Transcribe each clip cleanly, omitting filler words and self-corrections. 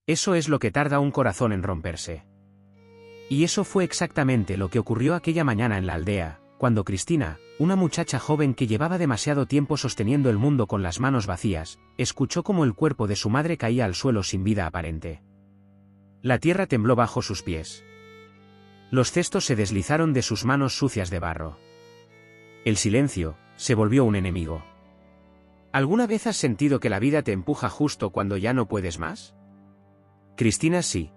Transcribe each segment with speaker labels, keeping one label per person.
Speaker 1: Eso es lo que tarda un corazón en romperse. Y eso fue exactamente lo que ocurrió aquella mañana en la aldea, cuando Cristina, una muchacha joven que llevaba demasiado tiempo sosteniendo el mundo con las manos vacías, escuchó cómo el cuerpo de su madre caía al suelo sin vida aparente. La tierra tembló bajo sus pies. Los cestos se deslizaron de sus manos sucias de barro. El silencio se volvió un enemigo. ¿Alguna vez has sentido que la vida te empuja justo cuando ya no puedes más? Cristina sí.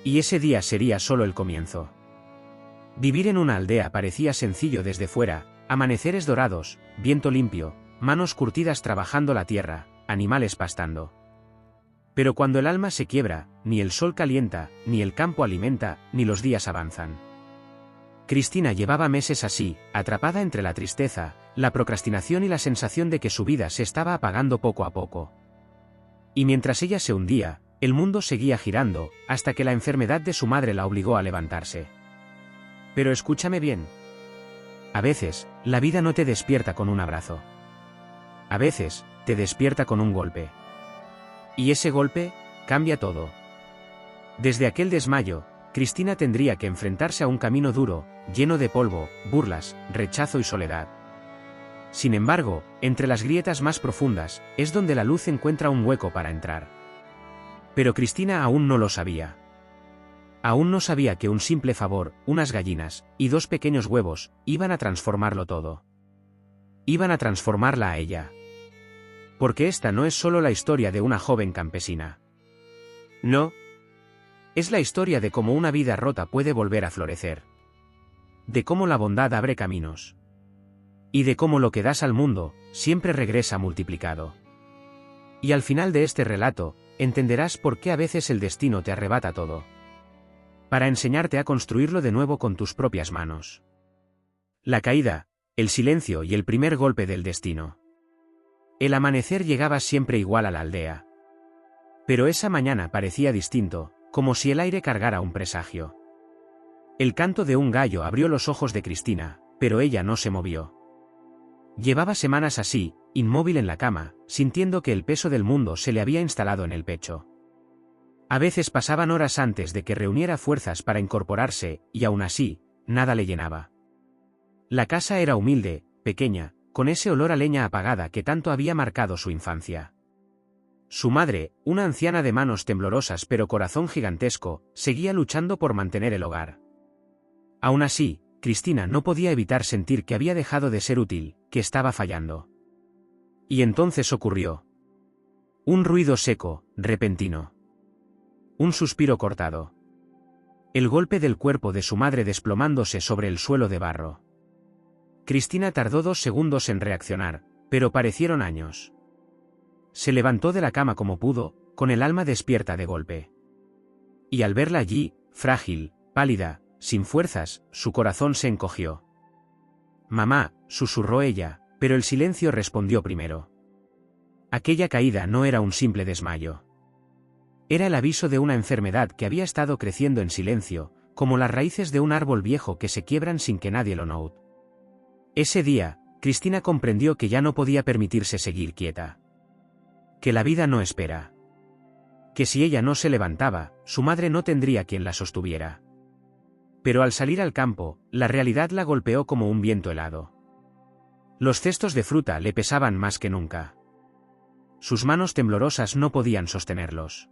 Speaker 1: Y ese día sería solo el comienzo. Vivir en una aldea parecía sencillo desde fuera: amaneceres dorados, viento limpio, manos curtidas trabajando la tierra, animales pastando. Pero cuando el alma se quiebra, ni el sol calienta, ni el campo alimenta, ni los días avanzan. Cristina llevaba meses así, atrapada entre la tristeza, la procrastinación y la sensación de que su vida se estaba apagando poco a poco. Y mientras ella se hundía, el mundo seguía girando, hasta que la enfermedad de su madre la obligó a levantarse. Pero escúchame bien. A veces, la vida no te despierta con un abrazo. A veces, te despierta con un golpe. Y ese golpe cambia todo. Desde aquel desmayo, Cristina tendría que enfrentarse a un camino duro, lleno de polvo, burlas, rechazo y soledad. Sin embargo, entre las grietas más profundas, es donde la luz encuentra un hueco para entrar. Pero Cristina aún no lo sabía. Aún no sabía que un simple favor, unas gallinas, y 2 pequeños huevos, iban a transformarlo todo. Iban a transformarla a ella. Porque esta no es solo la historia de una joven campesina. No. Es la historia de cómo una vida rota puede volver a florecer. De cómo la bondad abre caminos. Y de cómo lo que das al mundo, siempre regresa multiplicado. Y al final de este relato, entenderás por qué a veces el destino te arrebata todo. Para enseñarte a construirlo de nuevo con tus propias manos. La caída, el silencio y el primer golpe del destino. El amanecer llegaba siempre igual a la aldea. Pero esa mañana parecía distinto, como si el aire cargara un presagio. El canto de un gallo abrió los ojos de Cristina, pero ella no se movió. Llevaba semanas así, inmóvil en la cama, sintiendo que el peso del mundo se le había instalado en el pecho. A veces pasaban horas antes de que reuniera fuerzas para incorporarse, y aún así, nada le llenaba. La casa era humilde, pequeña, con ese olor a leña apagada que tanto había marcado su infancia. Su madre, una anciana de manos temblorosas pero corazón gigantesco, seguía luchando por mantener el hogar. Aún así, Cristina no podía evitar sentir que había dejado de ser útil, que estaba fallando. Y entonces ocurrió. Un ruido seco, repentino. Un suspiro cortado. El golpe del cuerpo de su madre desplomándose sobre el suelo de barro. Cristina tardó 2 segundos en reaccionar, pero parecieron años. Se levantó de la cama como pudo, con el alma despierta de golpe. Y al verla allí, frágil, pálida, sin fuerzas, su corazón se encogió. «Mamá», susurró ella, pero el silencio respondió primero. Aquella caída no era un simple desmayo. Era el aviso de una enfermedad que había estado creciendo en silencio, como las raíces de un árbol viejo que se quiebran sin que nadie lo note. Ese día, Cristina comprendió que ya no podía permitirse seguir quieta. Que la vida no espera. Que si ella no se levantaba, su madre no tendría quien la sostuviera. Pero al salir al campo, la realidad la golpeó como un viento helado. Los cestos de fruta le pesaban más que nunca. Sus manos temblorosas no podían sostenerlos.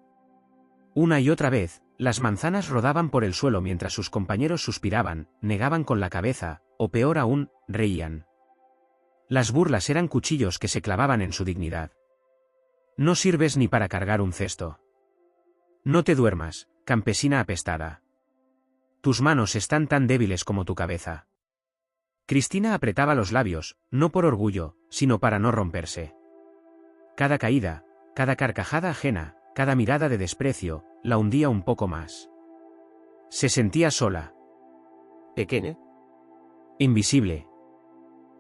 Speaker 1: Una y otra vez, las manzanas rodaban por el suelo mientras sus compañeros suspiraban, negaban con la cabeza, o peor aún, reían. Las burlas eran cuchillos que se clavaban en su dignidad. No sirves ni para cargar un cesto. No te duermas, campesina apestada. Tus manos están tan débiles como tu cabeza. Cristina apretaba los labios, no por orgullo, sino para no romperse. Cada caída, cada carcajada ajena, cada mirada de desprecio, la hundía un poco más. Se sentía sola. Pequeña. Invisible.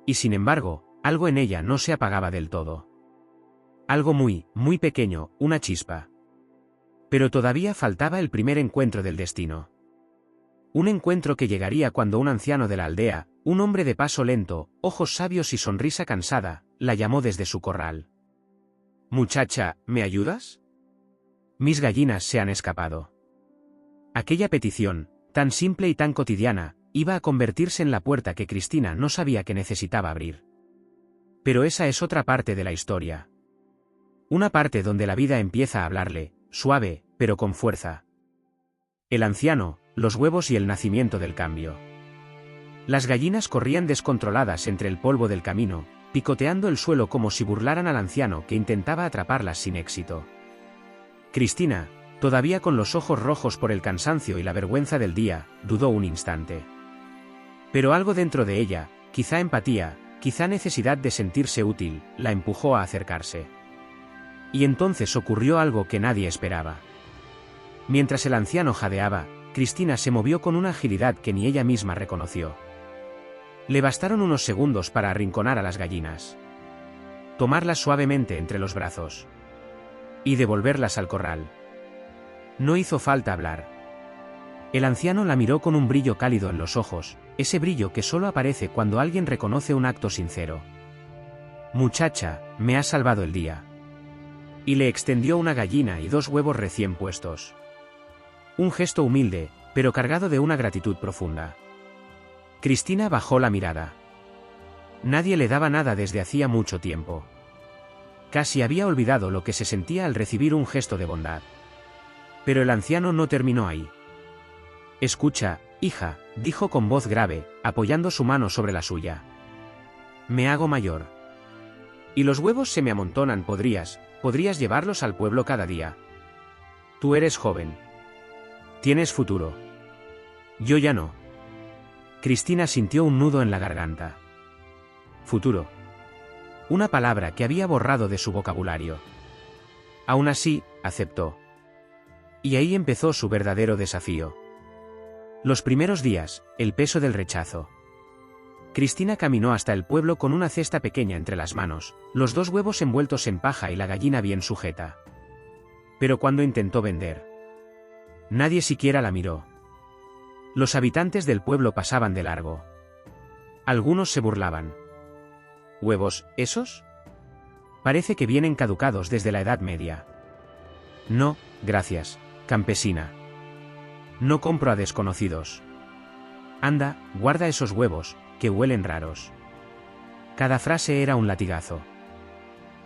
Speaker 1: Y sin embargo, algo en ella no se apagaba del todo. Algo muy, muy pequeño, una chispa. Pero todavía faltaba el primer encuentro del destino. Un encuentro que llegaría cuando un anciano de la aldea, un hombre de paso lento, ojos sabios y sonrisa cansada, la llamó desde su corral. «Muchacha, ¿me ayudas?». Mis gallinas se han escapado. Aquella petición, tan simple y tan cotidiana, iba a convertirse en la puerta que Cristina no sabía que necesitaba abrir. Pero esa es otra parte de la historia. Una parte donde la vida empieza a hablarle, suave, pero con fuerza. El anciano, los huevos y el nacimiento del cambio. Las gallinas corrían descontroladas entre el polvo del camino, picoteando el suelo como si burlaran al anciano que intentaba atraparlas sin éxito. Cristina, todavía con los ojos rojos por el cansancio y la vergüenza del día, dudó un instante. Pero algo dentro de ella, quizá empatía, quizá necesidad de sentirse útil, la empujó a acercarse. Y entonces ocurrió algo que nadie esperaba. Mientras el anciano jadeaba, Cristina se movió con una agilidad que ni ella misma reconoció. Le bastaron unos segundos para arrinconar a las gallinas. Tomarlas suavemente entre los brazos. Y devolverlas al corral. No hizo falta hablar. El anciano la miró con un brillo cálido en los ojos, ese brillo que solo aparece cuando alguien reconoce un acto sincero. Muchacha, me has salvado el día. Y le extendió una gallina y 2 huevos recién puestos. Un gesto humilde, pero cargado de una gratitud profunda. Cristina bajó la mirada. Nadie le daba nada desde hacía mucho tiempo. Casi había olvidado lo que se sentía al recibir un gesto de bondad. Pero el anciano no terminó ahí. Escucha, hija, dijo con voz grave, apoyando su mano sobre la suya. Me hago mayor. Y los huevos se me amontonan, podrías llevarlos al pueblo cada día. Tú eres joven. Tienes futuro. Yo ya no. Cristina sintió un nudo en la garganta. Futuro. Una palabra que había borrado de su vocabulario. Aún así, aceptó. Y ahí empezó su verdadero desafío. Los primeros días, el peso del rechazo. Cristina caminó hasta el pueblo con una cesta pequeña entre las manos, los 2 huevos envueltos en paja y la gallina bien sujeta. Pero cuando intentó vender, nadie siquiera la miró. Los habitantes del pueblo pasaban de largo. Algunos se burlaban. ¿Huevos, esos? Parece que vienen caducados desde la Edad Media. No, gracias, campesina. No compro a desconocidos. Anda, guarda esos huevos, que huelen raros. Cada frase era un latigazo.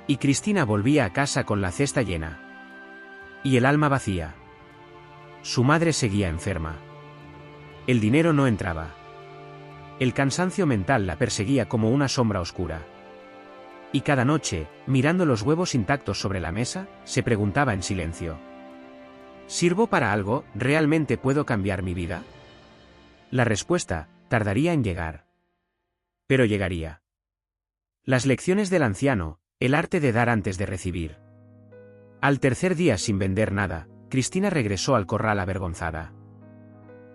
Speaker 1: Y Cristina volvía a casa con la cesta llena. Y el alma vacía. Su madre seguía enferma. El dinero no entraba. El cansancio mental la perseguía como una sombra oscura. Y cada noche, mirando los huevos intactos sobre la mesa, se preguntaba en silencio. ¿Sirvo para algo? ¿Realmente puedo cambiar mi vida? La respuesta tardaría en llegar. Pero llegaría. Las lecciones del anciano, el arte de dar antes de recibir. Al tercer día sin vender nada, Cristina regresó al corral avergonzada.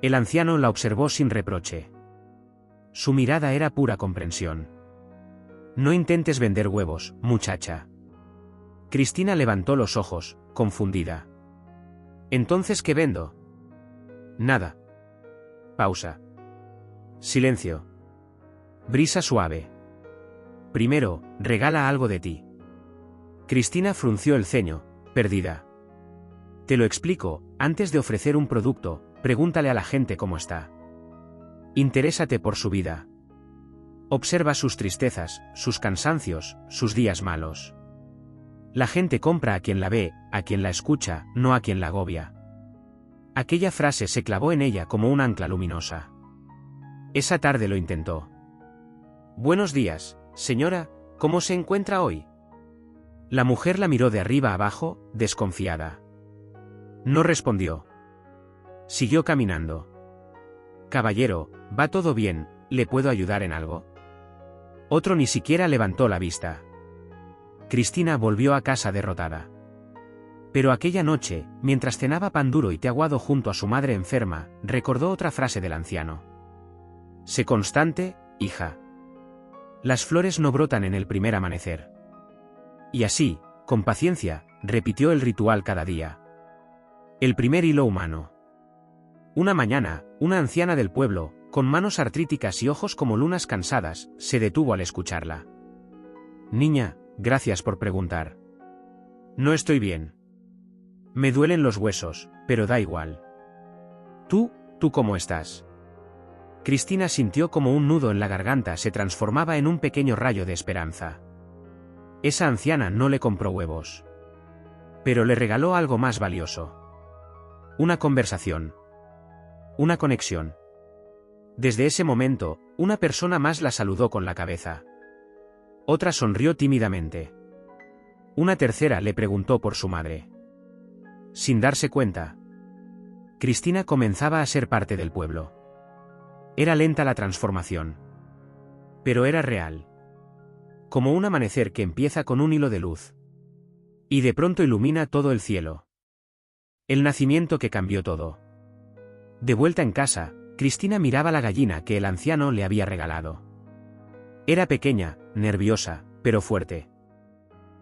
Speaker 1: El anciano la observó sin reproche. Su mirada era pura comprensión. No intentes vender huevos, muchacha. Cristina levantó los ojos, confundida. ¿Entonces qué vendo? Nada. Pausa. Silencio. Brisa suave. Primero, regala algo de ti. Cristina frunció el ceño, perdida. Te lo explico, antes de ofrecer un producto, pregúntale a la gente cómo está. Interésate por su vida. Observa sus tristezas, sus cansancios, sus días malos. La gente compra a quien la ve, a quien la escucha, no a quien la agobia. Aquella frase se clavó en ella como un ancla luminosa. Esa tarde lo intentó. Buenos días, señora, ¿cómo se encuentra hoy? La mujer la miró de arriba abajo, desconfiada. No respondió. Siguió caminando. Caballero, ¿va todo bien? ¿Le puedo ayudar en algo? Otro ni siquiera levantó la vista. Cristina volvió a casa derrotada. Pero aquella noche, mientras cenaba pan duro y té aguado junto a su madre enferma, recordó otra frase del anciano. Sé constante, hija. Las flores no brotan en el primer amanecer. Y así, con paciencia, repitió el ritual cada día. El primer hilo humano. Una mañana, una anciana del pueblo, con manos artríticas y ojos como lunas cansadas, se detuvo al escucharla. Niña, gracias por preguntar. No estoy bien. Me duelen los huesos, pero da igual. ¿Tú cómo estás? Cristina sintió como un nudo en la garganta se transformaba en un pequeño rayo de esperanza. Esa anciana no le compró huevos. Pero le regaló algo más valioso. Una conversación. Una conexión. Desde ese momento, una persona más la saludó con la cabeza. Otra sonrió tímidamente. Una tercera le preguntó por su madre. Sin darse cuenta, Cristina comenzaba a ser parte del pueblo. Era lenta la transformación. Pero era real. Como un amanecer que empieza con un hilo de luz. Y de pronto ilumina todo el cielo. El nacimiento que cambió todo. De vuelta en casa, Cristina miraba la gallina que el anciano le había regalado. Era pequeña, nerviosa, pero fuerte.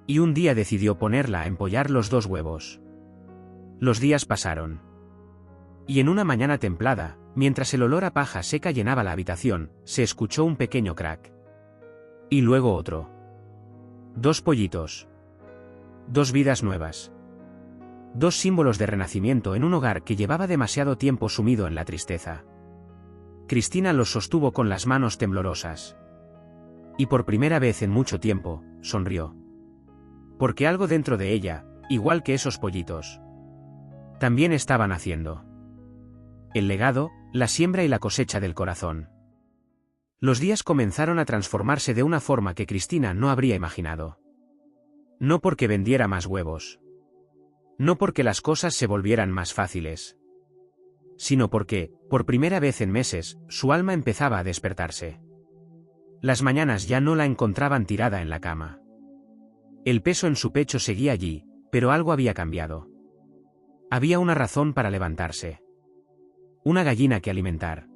Speaker 1: Y un día decidió ponerla a empollar los 2 huevos. Los días pasaron. Y en una mañana templada, mientras el olor a paja seca llenaba la habitación, se escuchó un pequeño crack. Y luego otro. 2 pollitos. 2 vidas nuevas. 2 símbolos de renacimiento en un hogar que llevaba demasiado tiempo sumido en la tristeza. Cristina los sostuvo con las manos temblorosas. Y por primera vez en mucho tiempo, sonrió. Porque algo dentro de ella, igual que esos pollitos, también estaba naciendo. El legado, la siembra y la cosecha del corazón. Los días comenzaron a transformarse de una forma que Cristina no habría imaginado. No porque vendiera más huevos. No porque las cosas se volvieran más fáciles. Sino porque, por primera vez en meses, su alma empezaba a despertarse. Las mañanas ya no la encontraban tirada en la cama. El peso en su pecho seguía allí, pero algo había cambiado. Había una razón para levantarse. Una gallina que alimentar.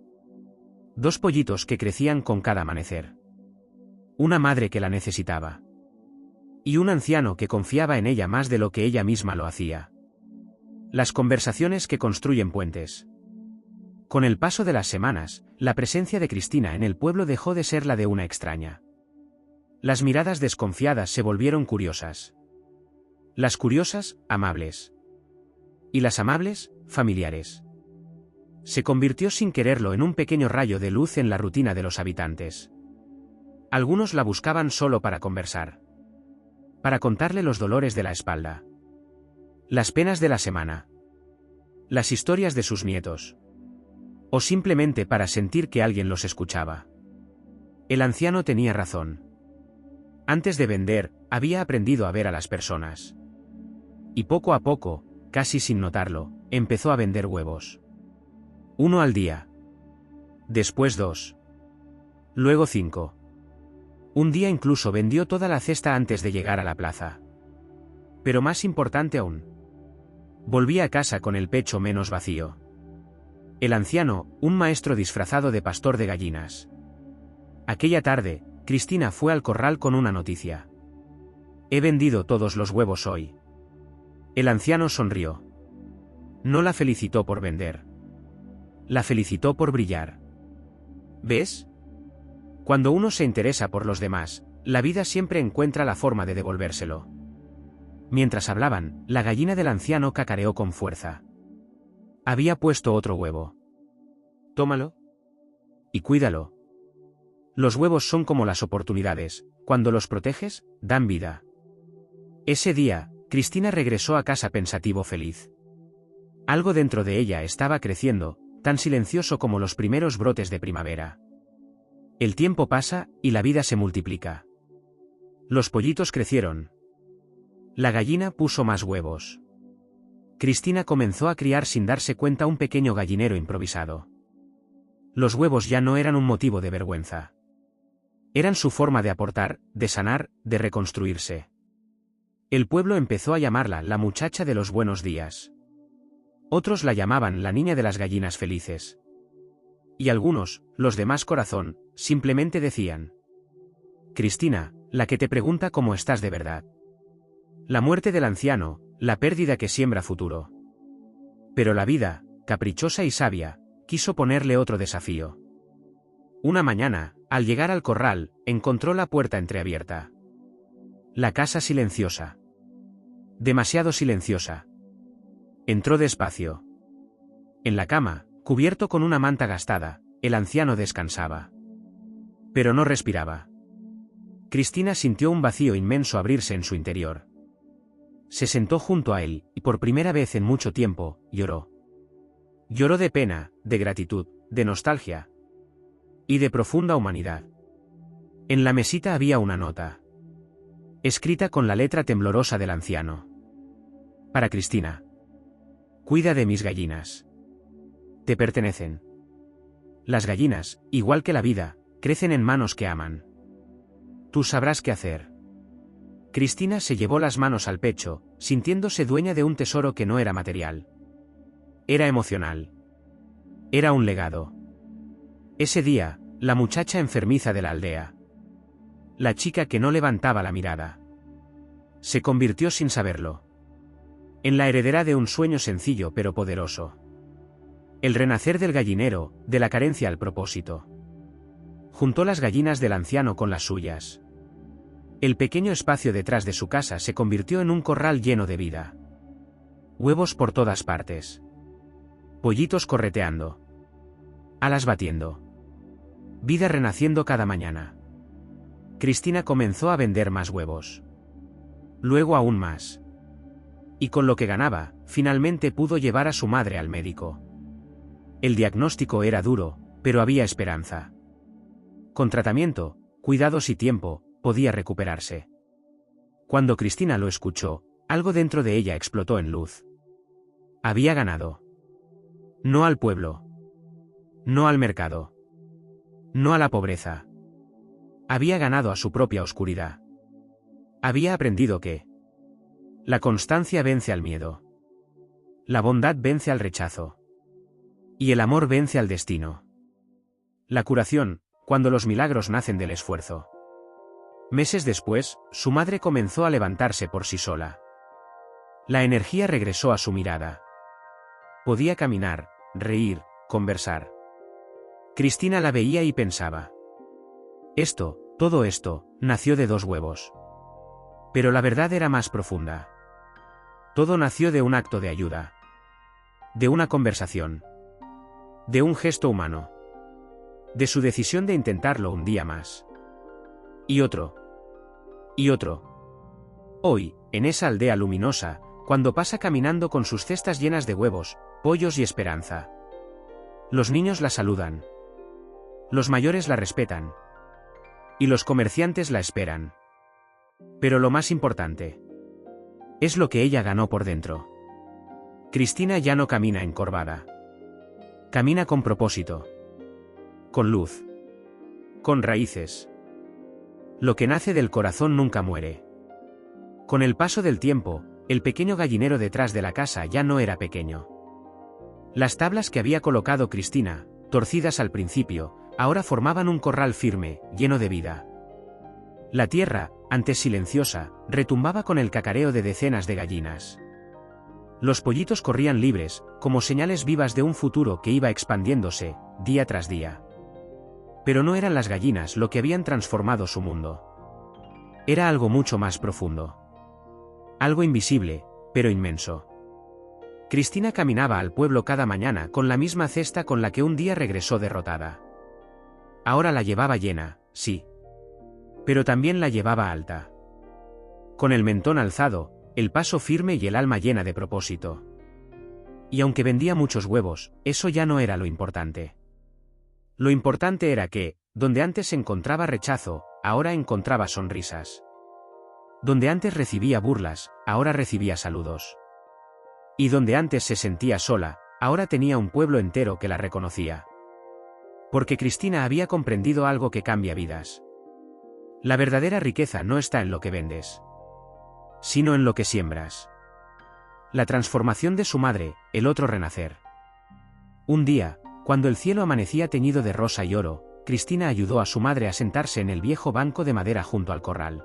Speaker 1: 2 pollitos que crecían con cada amanecer. Una madre que la necesitaba. Y un anciano que confiaba en ella más de lo que ella misma lo hacía. Las conversaciones que construyen puentes. Con el paso de las semanas, la presencia de Cristina en el pueblo dejó de ser la de una extraña. Las miradas desconfiadas se volvieron curiosas. Las curiosas, amables. Y las amables, familiares. Se convirtió sin quererlo en un pequeño rayo de luz en la rutina de los habitantes. Algunos la buscaban solo para conversar. Para contarle los dolores de la espalda. Las penas de la semana. Las historias de sus nietos. O simplemente para sentir que alguien los escuchaba. El anciano tenía razón. Antes de vender, había aprendido a ver a las personas. Y poco a poco, casi sin notarlo, empezó a vender huevos. 1 al día. Después 2. Luego 5. Un día incluso vendió toda la cesta antes de llegar a la plaza. Pero más importante aún, volvía a casa con el pecho menos vacío. El anciano, un maestro disfrazado de pastor de gallinas. Aquella tarde, Cristina fue al corral con una noticia. He vendido todos los huevos hoy. El anciano sonrió. No la felicitó por vender. La felicitó por brillar. ¿Ves? Cuando uno se interesa por los demás, la vida siempre encuentra la forma de devolvérselo. Mientras hablaban, la gallina del anciano cacareó con fuerza. Había puesto otro huevo. Tómalo. Y cuídalo. Los huevos son como las oportunidades, cuando los proteges, dan vida. Ese día, Cristina regresó a casa pensativo feliz. Algo dentro de ella estaba creciendo, tan silencioso como los primeros brotes de primavera. El tiempo pasa, y la vida se multiplica. Los pollitos crecieron. La gallina puso más huevos. Cristina comenzó a criar sin darse cuenta un pequeño gallinero improvisado. Los huevos ya no eran un motivo de vergüenza. Eran su forma de aportar, de sanar, de reconstruirse. El pueblo empezó a llamarla la muchacha de los buenos días. Otros la llamaban la niña de las gallinas felices. Y algunos, los de más corazón, simplemente decían: Cristina, la que te pregunta cómo estás de verdad. La muerte del anciano, la pérdida que siembra futuro. Pero la vida, caprichosa y sabia, quiso ponerle otro desafío. Una mañana, al llegar al corral, encontró la puerta entreabierta. La casa silenciosa. Demasiado silenciosa. Entró despacio. En la cama, cubierto con una manta gastada, el anciano descansaba. Pero no respiraba. Cristina sintió un vacío inmenso abrirse en su interior. Se sentó junto a él, y por primera vez en mucho tiempo, lloró. Lloró de pena, de gratitud, de nostalgia. Y de profunda humanidad. En la mesita había una nota. Escrita con la letra temblorosa del anciano. Para Cristina. Cuida de mis gallinas. Te pertenecen. Las gallinas, igual que la vida, crecen en manos que aman. Tú sabrás qué hacer. Cristina se llevó las manos al pecho, sintiéndose dueña de un tesoro que no era material. Era emocional. Era un legado. Ese día, la muchacha enfermiza de la aldea. La chica que no levantaba la mirada. Se convirtió sin saberlo. En la heredera de un sueño sencillo pero poderoso. El renacer del gallinero, de la carencia al propósito. Juntó las gallinas del anciano con las suyas. El pequeño espacio detrás de su casa se convirtió en un corral lleno de vida. Huevos por todas partes. Pollitos correteando. Alas batiendo. Vida renaciendo cada mañana. Cristina comenzó a vender más huevos. Luego aún más. Y con lo que ganaba, finalmente pudo llevar a su madre al médico. El diagnóstico era duro, pero había esperanza. Con tratamiento, cuidados y tiempo, podía recuperarse. Cuando Cristina lo escuchó, algo dentro de ella explotó en luz. Había ganado. No al pueblo. No al mercado. No a la pobreza. Había ganado a su propia oscuridad. Había aprendido que la constancia vence al miedo. La bondad vence al rechazo. Y el amor vence al destino. La curación, cuando los milagros nacen del esfuerzo. Meses después, su madre comenzó a levantarse por sí sola. La energía regresó a su mirada. Podía caminar, reír, conversar. Cristina la veía y pensaba. Todo esto, nació de 2 huevos. Pero la verdad era más profunda. Todo nació de un acto de ayuda. De una conversación. De un gesto humano. De su decisión de intentarlo un día más. Y otro. Y otro. Hoy, en esa aldea luminosa, cuando pasa caminando con sus cestas llenas de huevos, pollos y esperanza. Los niños la saludan. Los mayores la respetan. Y los comerciantes la esperan. Pero lo más importante es lo que ella ganó por dentro. Cristina ya no camina encorvada. Camina con propósito. Con luz. Con raíces. Lo que nace del corazón nunca muere. Con el paso del tiempo, el pequeño gallinero detrás de la casa ya no era pequeño. Las tablas que había colocado Cristina, torcidas al principio, ahora formaban un corral firme, lleno de vida. La tierra, antes silenciosa, retumbaba con el cacareo de decenas de gallinas. Los pollitos corrían libres, como señales vivas de un futuro que iba expandiéndose, día tras día. Pero no eran las gallinas lo que habían transformado su mundo. Era algo mucho más profundo. Algo invisible, pero inmenso. Cristina caminaba al pueblo cada mañana con la misma cesta con la que un día regresó derrotada. Ahora la llevaba llena, sí. Pero también la llevaba alta. Con el mentón alzado, el paso firme y el alma llena de propósito. Y aunque vendía muchos huevos, eso ya no era lo importante. Lo importante era que, donde antes encontraba rechazo, ahora encontraba sonrisas. Donde antes recibía burlas, ahora recibía saludos. Y donde antes se sentía sola, ahora tenía un pueblo entero que la reconocía. Porque Cristina había comprendido algo que cambia vidas. La verdadera riqueza no está en lo que vendes, sino en lo que siembras. La transformación de su madre, el otro renacer. Un día, cuando el cielo amanecía teñido de rosa y oro, Cristina ayudó a su madre a sentarse en el viejo banco de madera junto al corral.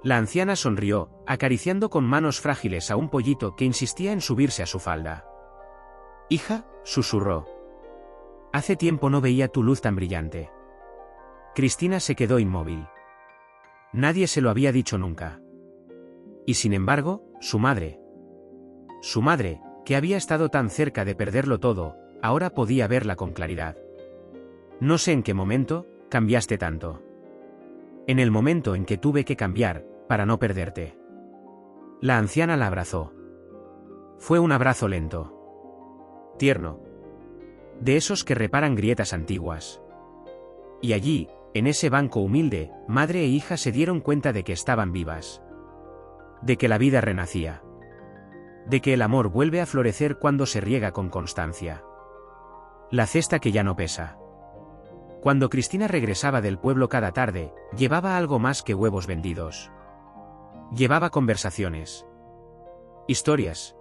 Speaker 1: La anciana sonrió, acariciando con manos frágiles a un pollito que insistía en subirse a su falda. «Hija», susurró. «Hace tiempo no veía tu luz tan brillante». Cristina se quedó inmóvil. Nadie se lo había dicho nunca. Y sin embargo, su madre, que había estado tan cerca de perderlo todo, ahora podía verla con claridad. No sé en qué momento cambiaste tanto. En el momento en que tuve que cambiar, para no perderte. La anciana la abrazó. Fue un abrazo lento. Tierno. De esos que reparan grietas antiguas. Y allí, en ese banco humilde, madre e hija se dieron cuenta de que estaban vivas. De que la vida renacía. De que el amor vuelve a florecer cuando se riega con constancia. La cesta que ya no pesa. Cuando Cristina regresaba del pueblo cada tarde, llevaba algo más que huevos vendidos. Llevaba conversaciones. Historias.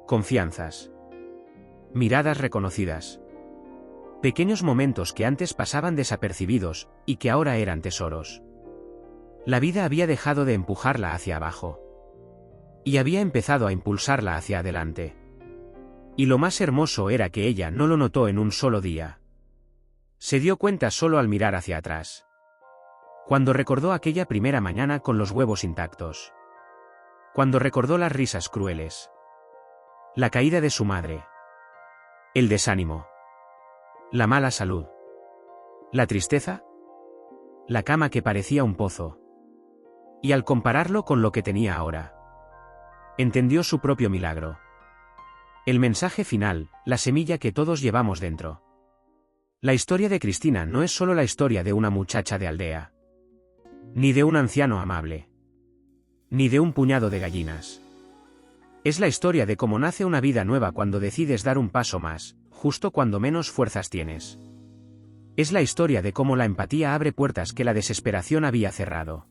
Speaker 1: Confianzas. Miradas reconocidas. Pequeños momentos que antes pasaban desapercibidos, y que ahora eran tesoros. La vida había dejado de empujarla hacia abajo. Y había empezado a impulsarla hacia adelante. Y lo más hermoso era que ella no lo notó en un solo día. Se dio cuenta solo al mirar hacia atrás. Cuando recordó aquella primera mañana con los huevos intactos. Cuando recordó las risas crueles. La caída de su madre. El desánimo. La mala salud. La tristeza. La cama que parecía un pozo. Y al compararlo con lo que tenía ahora, entendió su propio milagro. El mensaje final, la semilla que todos llevamos dentro. La historia de Cristina no es solo la historia de una muchacha de aldea. Ni de un anciano amable. Ni de un puñado de gallinas. Es la historia de cómo nace una vida nueva cuando decides dar un paso más, justo cuando menos fuerzas tienes. Es la historia de cómo la empatía abre puertas que la desesperación había cerrado.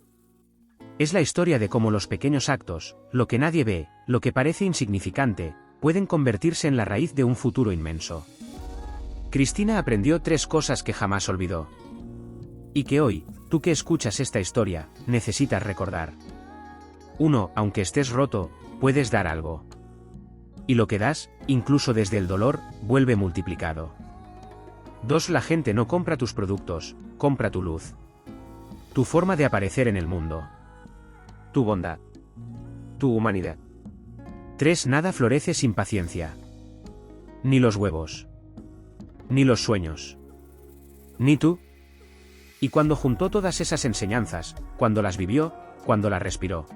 Speaker 1: Es la historia de cómo los pequeños actos, lo que nadie ve, lo que parece insignificante, pueden convertirse en la raíz de un futuro inmenso. Cristina aprendió 3 cosas que jamás olvidó. Y que hoy, tú que escuchas esta historia, necesitas recordar. 1. Aunque estés roto, puedes dar algo. Y lo que das, incluso desde el dolor, vuelve multiplicado. 2. La gente no compra tus productos, compra tu luz. Tu forma de aparecer en el mundo. Tu bondad. Tu humanidad. 3. Nada florece sin paciencia. Ni los huevos. Ni los sueños. Ni tú. Y cuando juntó todas esas enseñanzas, cuando las vivió, cuando las respiró,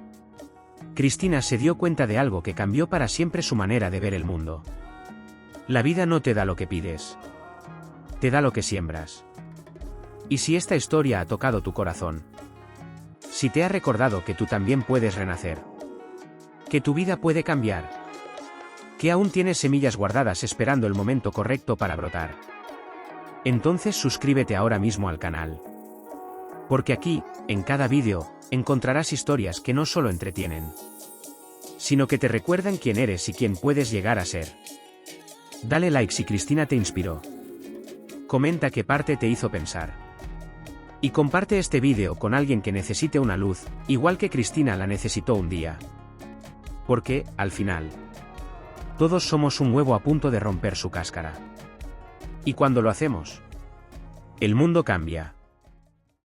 Speaker 1: Cristina se dio cuenta de algo que cambió para siempre su manera de ver el mundo. La vida no te da lo que pides. Te da lo que siembras. Y si esta historia ha tocado tu corazón, si te ha recordado que tú también puedes renacer, que tu vida puede cambiar, que aún tienes semillas guardadas esperando el momento correcto para brotar, entonces suscríbete ahora mismo al canal. Porque aquí, en cada vídeo, encontrarás historias que no solo entretienen, sino que te recuerdan quién eres y quién puedes llegar a ser. Dale like si Cristina te inspiró. Comenta qué parte te hizo pensar. Y comparte este vídeo con alguien que necesite una luz, igual que Cristina la necesitó un día. Porque, al final, todos somos un huevo a punto de romper su cáscara. Y cuando lo hacemos, el mundo cambia.